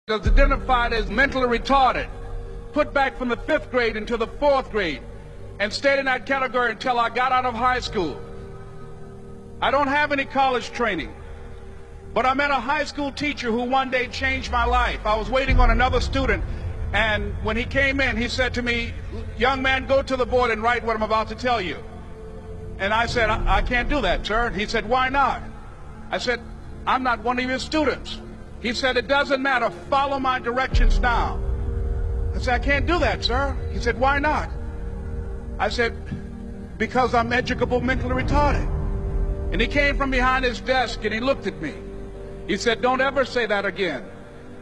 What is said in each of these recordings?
was identified as mentally retarded, put back from the 5th grade into the 4th grade, and stayed in that category until I got out of high school. I don't have any college training, but I met a high school teacher who one day changed my life. I was waiting on another student, and when he came in, he said to me, "Young man, go to the board and write what I'm about to tell you." And I said, I can't do that, sir. He said, "Why not?" I said, "I'm not one of your students." He said, "It doesn't matter. Follow my directions now." I said, "I can't do that, sir." He said, "Why not?" I said, "Because I'm educable mentally retarded." And he came from behind his desk and he looked at me. He said, "Don't ever say that again.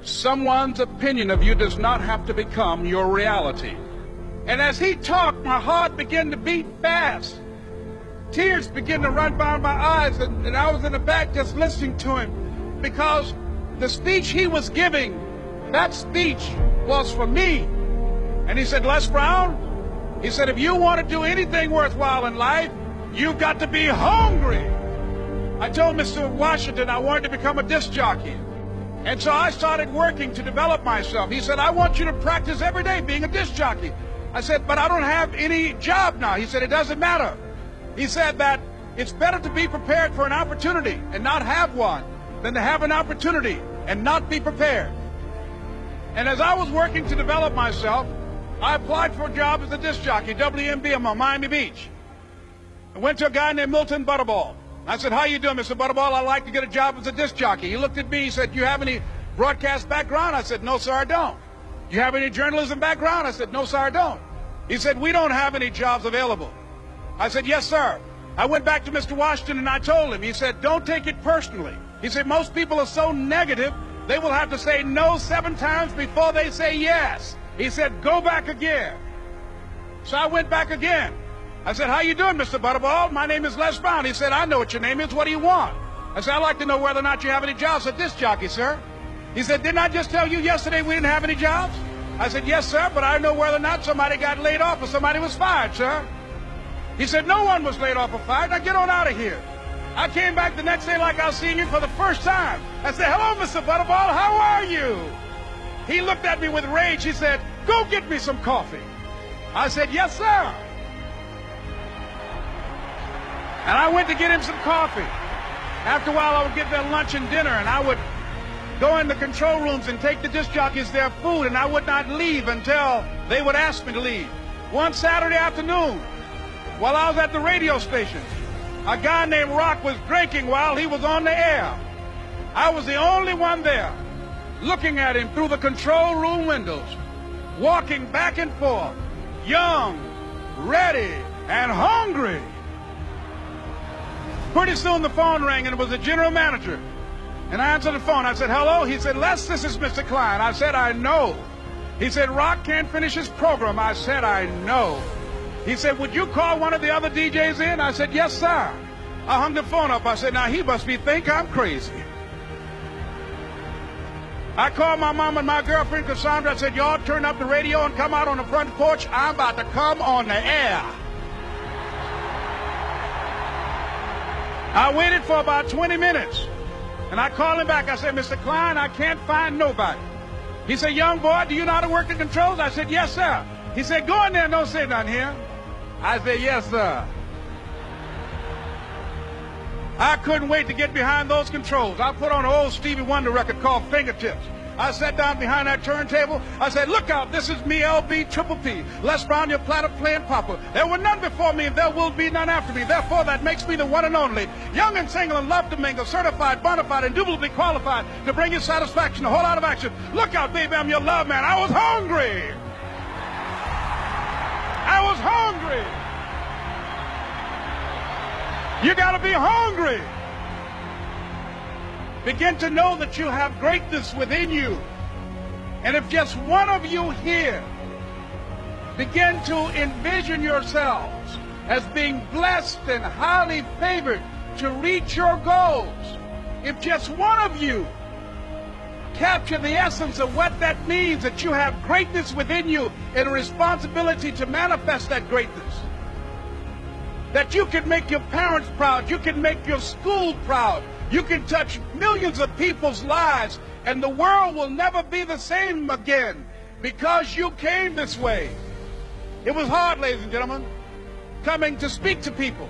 Someone's opinion of you does not have to become your reality." And as he talked, my heart began to beat fast. Tears began to run down my eyes, and I was in the back just listening to him, because the speech he was giving, that speech was for me. And he said, "Les Brown," he said, "if you want to do anything worthwhile in life, you've got to be hungry." I told Mr. Washington I wanted to become a disc jockey. And so I started working to develop myself. He said, "I want you to practice every day being a disc jockey." I said, "But I don't have any job now." He said, "It doesn't matter." He said that it's better to be prepared for an opportunity and not have one than to have an opportunity and not be prepared. And as I was working to develop myself, I applied for a job as a disc jockey, WMBM on Miami Beach. I went to a guy named Milton Butterball. I said, "How you doing, Mr. Butterball? I'd like to get a job as a disc jockey." He looked at me, he said, "You have any broadcast background?" I said, "No, sir, I don't." "You have any journalism background?" I said, "No, sir, I don't." He said, "We don't have any jobs available." I said, "Yes, sir." I went back to Mr. Washington and I told him. He said, "Don't take it personally." He said, "Most people are so negative, they will have to say no 7 times before they say yes." He said, "Go back again." So I went back again. I said, "How you doing, Mr. Butterball? My name is Les Brown." He said, "I know what your name is. What do you want?" I said, "I'd like to know whether or not you have any jobs at disc jockey, sir." He said, "Didn't I just tell you yesterday we didn't have any jobs?" I said, "Yes, sir, but I know whether or not somebody got laid off or somebody was fired, sir." He said, "No one was laid off or fired. Now get on out of here." I came back the next day like I was seeing him for the first time. I said, "Hello, Mr. Butterball, how are you?" He looked at me with rage. He said, "Go get me some coffee." I said, "Yes, sir." And I went to get him some coffee. After a while, I would get their lunch and dinner, and I would go in the control rooms and take the disc jockeys their food, and I would not leave until they would ask me to leave. One Saturday afternoon, while I was at the radio station, a guy named Rock was drinking while he was on the air. I was the only one there, looking at him through the control room windows, walking back and forth, young, ready, and hungry. Pretty soon the phone rang, and it was the general manager. And I answered the phone. I said, "Hello?" He said, "Les, this is Mr. Klein." I said, "I know." He said, "Rock can't finish his program." I said, "I know." He said, "Would you call one of the other DJs in?" I said, "Yes, sir." I hung the phone up. I said, "Now he must think I'm crazy." I called my mom and my girlfriend, Cassandra. I said, "Y'all turn up the radio and come out on the front porch. I'm about to come on the air." I waited for about 20 minutes, and I called him back. I said, "Mr. Klein, I can't find nobody." He said, "Young boy, do you know how to work the controls?" I said, "Yes, sir." He said, "Go in there and don't say nothing here." I said, "Yes, sir." I couldn't wait to get behind those controls. I put on an old Stevie Wonder record called Fingertips. I sat down behind that turntable. I said, "Look out, this is me, LB Triple P, Les Brown, your platter playing papa. There were none before me, and there will be none after me. Therefore, that makes me the one and only. Young and single and love to mingle, certified, bona fide, indubitably qualified to bring you satisfaction, a whole lot of action. Look out, baby, I'm your love man." I was hungry. I was hungry. You got to be hungry. Begin to know that you have greatness within you. And if just one of you here begin to envision yourselves as being blessed and highly favored to reach your goals, if just one of you capture the essence of what that means, that you have greatness within you and a responsibility to manifest that greatness, that you can make your parents proud, you can make your school proud, you can touch millions of people's lives And the world will never be the same again because you came this way. It was hard, ladies and gentlemen, coming to speak to people.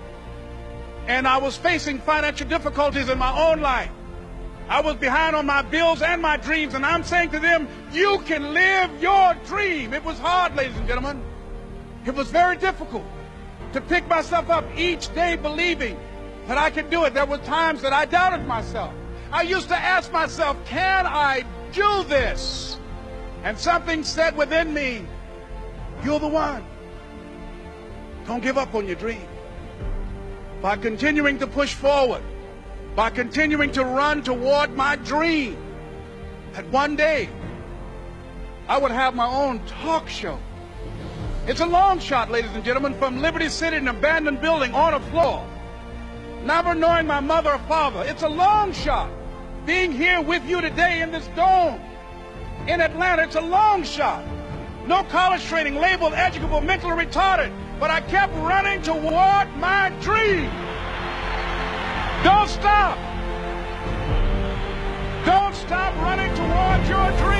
And I was facing financial difficulties in my own life. I was behind on my bills and my dreams, and I'm saying to them, you can live your dream. It was hard, ladies and gentlemen. It was very difficult to pick myself up each day believing that I could do it. There were times that I doubted myself. I used to ask myself, can I do this? And something said within me, you're the one. Don't give up on your dream. By continuing to push forward, by continuing to run toward my dream, that one day I would have my own talk show. It's a long shot, ladies and gentlemen, from Liberty City, an abandoned building on a floor, never knowing my mother or father. It's a long shot. Being here with you today in this dome in Atlanta, it's a long shot. No college training, labeled educable, mentally retarded, but I kept running toward my dream. Don't stop. Don't stop running toward your dream.